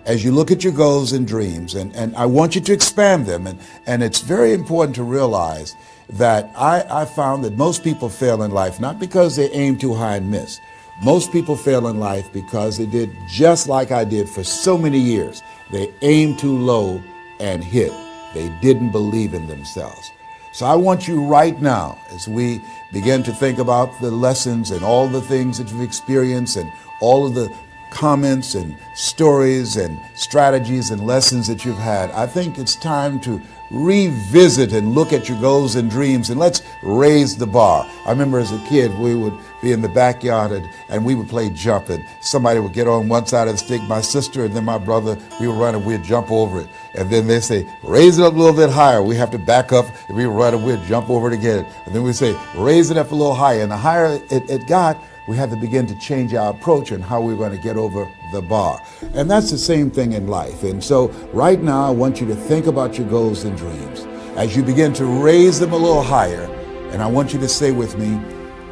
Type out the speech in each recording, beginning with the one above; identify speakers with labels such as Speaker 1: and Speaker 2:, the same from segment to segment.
Speaker 1: As you look at your goals and dreams, and I want you to expand them, and it's very important to realize that I found that most people fail in life not because they aim too high and miss. Most people fail in life because they did just like I did for so many years. They aimed too low and hit. They didn't believe in themselves. So I want you right now, as we begin to think about the lessons and all the things that you've experienced and all of the comments and stories and strategies and lessons that you've had, I think it's time to revisit and look at your goals and dreams, and let's raise the bar. I remember as a kid, we would be in the backyard and we would play jump, and somebody would get on one side of the stick, my sister and then my brother, we would run and we'd jump over it. And then they say, raise it up a little bit higher. We have to back up and we would run and we'd jump over it again. And then we say, raise it up a little higher. And the higher it got, we had to begin to change our approach and how we were going to get over the bar. And that's the same thing in life. And so right now, I want you to think about your goals and dreams as you begin to raise them a little higher. And I want you to say with me,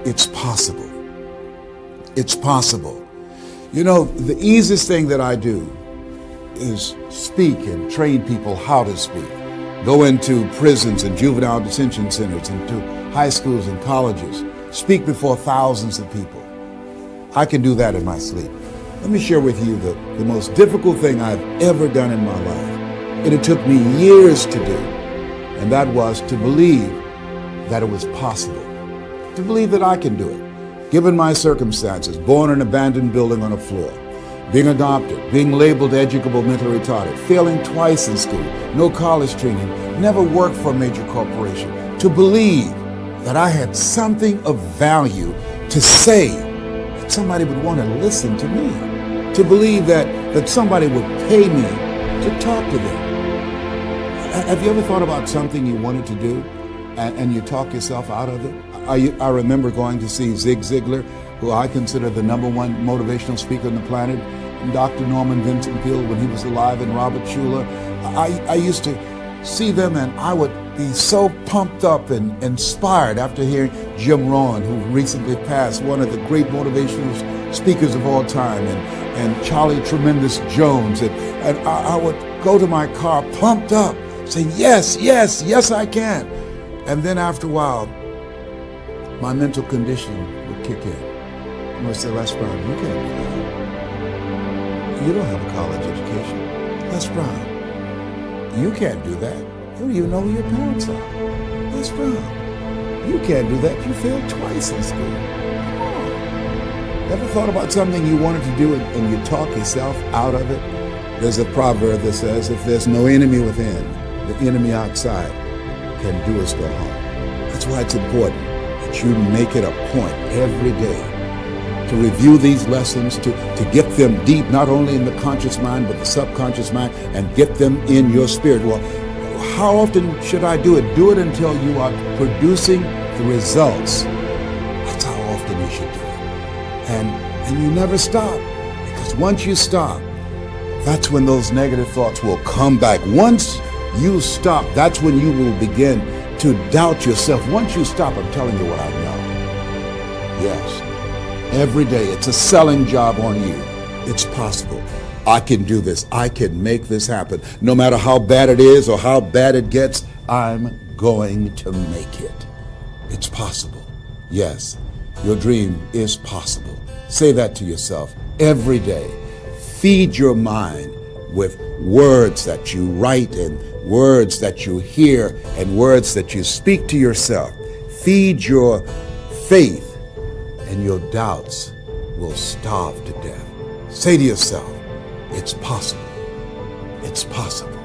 Speaker 1: it's possible. It's possible. You know, the easiest thing that I do is speak and train people how to speak. Go into prisons and juvenile detention centers, into high schools and colleges. Speak before thousands of people. I can do that in my sleep. Let me share with you the most difficult thing I've ever done in my life. And it took me years to do. And that was to believe that it was possible. To believe that I can do it. Given my circumstances, born in an abandoned building on a floor, being adopted, being labeled educable mentally retarded, failing twice in school, no college training, never worked for a major corporation. To believe that I had something of value to say, that somebody would want to listen to me, to believe that somebody would pay me to talk to them. Have you ever thought about something you wanted to do and you talk yourself out of it? I remember going to see Zig Ziglar, who I consider the #1 motivational speaker on the planet, and Dr. Norman Vincent Peale when he was alive, and Robert Schuller. I used to see them and I would be so pumped up and inspired after hearing Jim Rohn, who recently passed, one of the great motivational speakers of all time, and Charlie Tremendous Jones. And I would go to my car pumped up, saying, yes, yes, yes, I can. And then after a while, my mental conditioning would kick in. I would say, Les Brown, you can't do that. You don't have a college education. Les Brown, you can't do that. You don't even know who your parents are. Les Brown, you can't do that. You failed twice in school. Come on. Ever thought about something you wanted to do and you talk yourself out of it? There's a proverb that says, if there's no enemy within, the enemy outside can do us no harm. That's why it's important that you make it a point every day to review these lessons, to get them deep, not only in the conscious mind, but the subconscious mind, and get them in your spirit. Well, how often should I do it? Do it until you are producing the results. That's how often you should do it. And you never stop, because once you stop, that's when those negative thoughts will come back. Once you stop, that's when you will begin to doubt yourself. Once you stop, I'm telling you what I know. Yes. Every day, it's a selling job on you. It's possible. I can do this. I can make this happen. No matter how bad it is or how bad it gets, I'm going to make it. It's possible. Yes, your dream is possible. Say that to yourself every day. Feed your mind with words that you write and words that you hear and words that you speak to yourself. Feed your faith, and your doubts will starve to death. Say to yourself, it's possible. It's possible.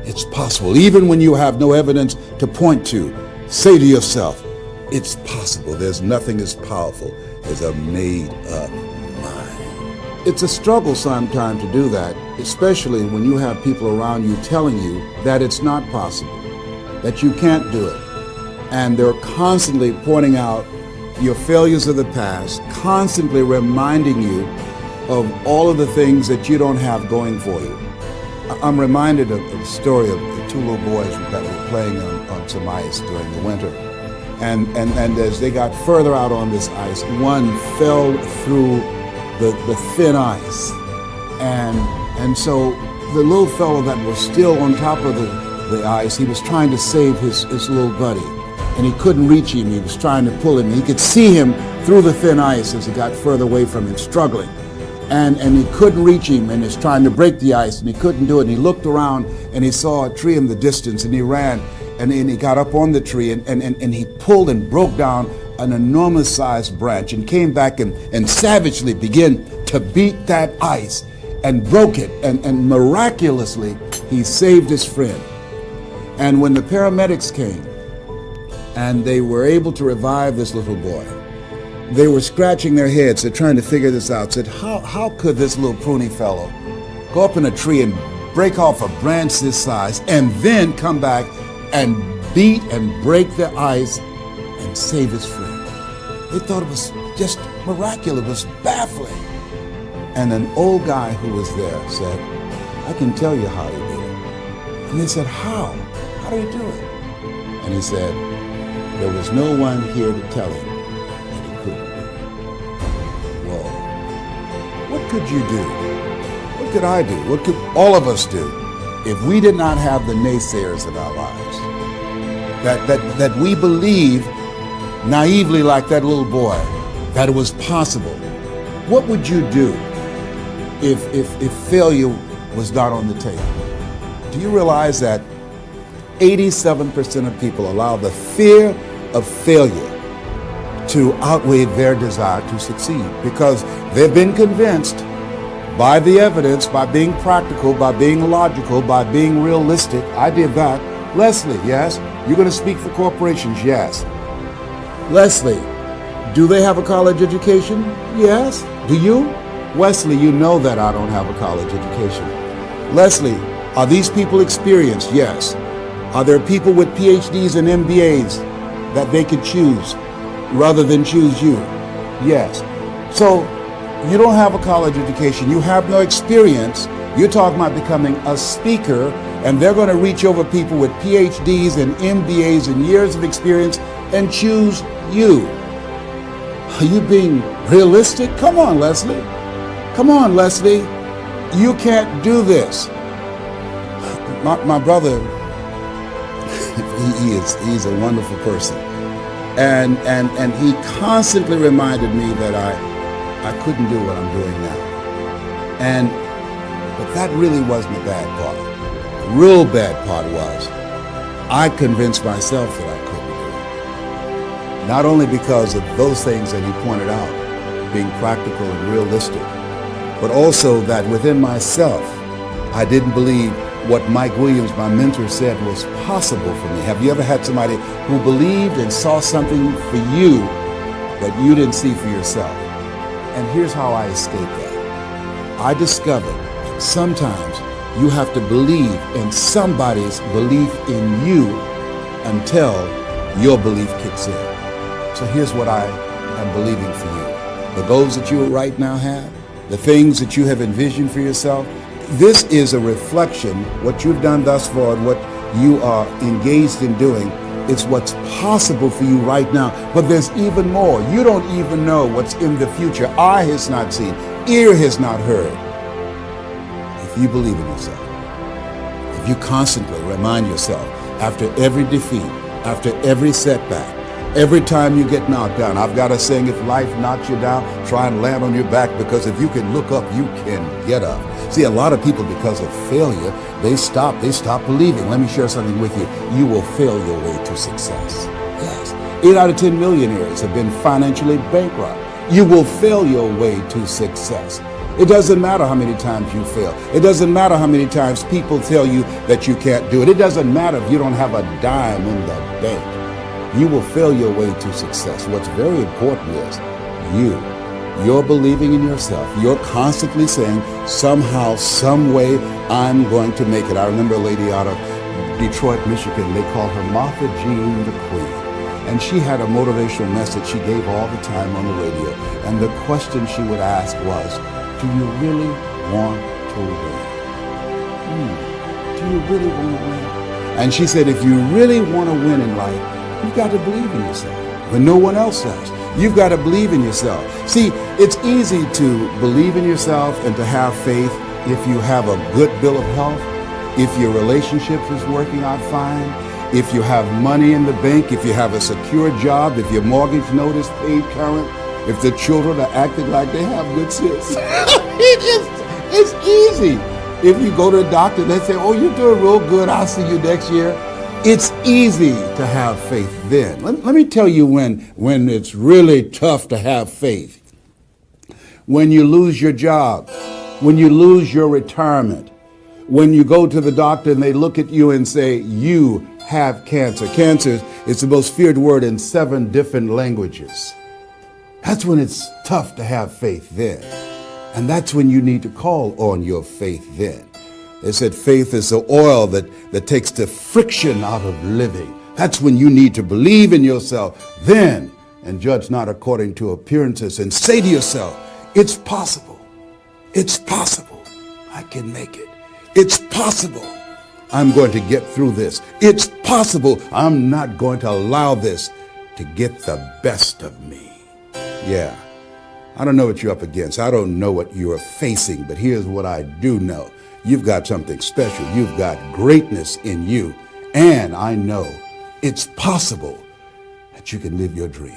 Speaker 1: It's possible. Even when you have no evidence to point to, say to yourself, it's possible. There's nothing as powerful as a made-up mind. It's a struggle sometimes to do that, especially when you have people around you telling you that it's not possible, that you can't do it. And they're constantly pointing out your failures of the past, constantly reminding you of all of the things that you don't have going for you. I'm reminded of the story of the two little boys that were playing on some ice during the winter. And as they got further out on this ice, one fell through the thin ice. And so the little fellow that was still on top of the ice, he was trying to save his little buddy. And he couldn't reach him. He was trying to pull him. He could see him through the thin ice as he got further away from him, struggling. And he couldn't reach him, and he's trying to break the ice, and he couldn't do it. And he looked around, and he saw a tree in the distance, and he ran, and he got up on the tree, and he pulled and broke down an enormous-sized branch and came back and savagely began to beat that ice and broke it, and miraculously, he saved his friend. And when the paramedics came, and they were able to revive this little boy, they were scratching their heads. They're trying to figure this out. Said, how could this little pruny fellow go up in a tree and break off a branch this size and then come back and beat and break the ice and save his friend? They thought it was just miraculous. It was baffling. And an old guy who was there said, I can tell you how he did it. And they said, how? How do you do it? And he said, there was no one here to tell him that he couldn't do it. Whoa. What could you do? What could I do? What could all of us do if we did not have the naysayers in our lives? That we believe naively like that little boy that it was possible. What would you do if failure was not on the table? Do you realize that 87% of people allow the fear of failure to outweigh their desire to succeed because they've been convinced by the evidence, by being practical, by being logical, by being realistic. I did that. Leslie, yes? You're going to speak for corporations? Yes. Leslie, do they have a college education? Yes. Do you? Wesley, you know that I don't have a college education. Leslie, are these people experienced? Yes. Are there people with PhDs and MBAs that they could choose rather than choose you? Yes. So you don't have a college education. You have no experience. You're talking about becoming a speaker, and they're going to reach over people with PhDs and MBAs and years of experience and choose you. Are you being realistic? Come on, Leslie. Come on, Leslie. You can't do this. My brother, he's a wonderful person. And he constantly reminded me that I couldn't do what I'm doing now. But that really wasn't the bad part. The real bad part was I convinced myself that I couldn't do it. Not only because of those things that he pointed out, being practical and realistic, but also that within myself, I didn't believe what Mike Williams, my mentor, said was possible for me. Have you ever had somebody who believed and saw something for you that you didn't see for yourself? And here's how I escaped that. I discovered that sometimes you have to believe in somebody's belief in you until your belief kicks in. So here's what I am believing for you. The goals that you right now have, the things that you have envisioned for yourself, this is a reflection, what you've done thus far and what you are engaged in doing. It's what's possible for you right now. But there's even more. You don't even know what's in the future. Eye has not seen, ear has not heard. If you believe in yourself, if you constantly remind yourself after every defeat, after every setback, every time you get knocked down, I've got a saying, if life knocks you down, try and land on your back, because if you can look up, you can get up. See, a lot of people, because of failure, they stop believing. Let me share something with you. You will fail your way to success. Yes. 8 out of 10 millionaires have been financially bankrupt. You will fail your way to success. It doesn't matter how many times you fail. It doesn't matter how many times people tell you that you can't do it. It doesn't matter if you don't have a dime in the bank. You will fail your way to success. What's very important is you're believing in yourself. You're constantly saying, somehow, some way, I'm going to make it. I remember a lady out of Detroit, Michigan. They called her Martha Jean the Queen. And she had a motivational message she gave all the time on the radio. And the question she would ask was, do you really want to win? Do you really want to win? And she said, if you really want to win in life, you've got to believe in yourself when no one else does. You've got to believe in yourself. See, it's easy to believe in yourself and to have faith if you have a good bill of health, if your relationship is working out fine, if you have money in the bank, if you have a secure job, if your mortgage note is paid current, if the children are acting like they have good sense. It's easy. If you go to the doctor and they say, oh, you're doing real good, I'll see you next year. It's easy to have faith then. Let me tell you when it's really tough to have faith. When you lose your job, when you lose your retirement, when you go to the doctor and they look at you and say, you have cancer. Cancer is the most feared word in 7 different languages. That's when it's tough to have faith then. And that's when you need to call on your faith then. They said faith is the oil that takes the friction out of living. That's when you need to believe in yourself then and judge not according to appearances and say to yourself, it's possible. It's possible. I can make it. It's possible. I'm going to get through this. It's possible. I'm not going to allow this to get the best of me. Yeah. I don't know what you're up against. I don't know what you are facing, but here's what I do know. You've got something special. You've got greatness in you. And I know it's possible that you can live your dream.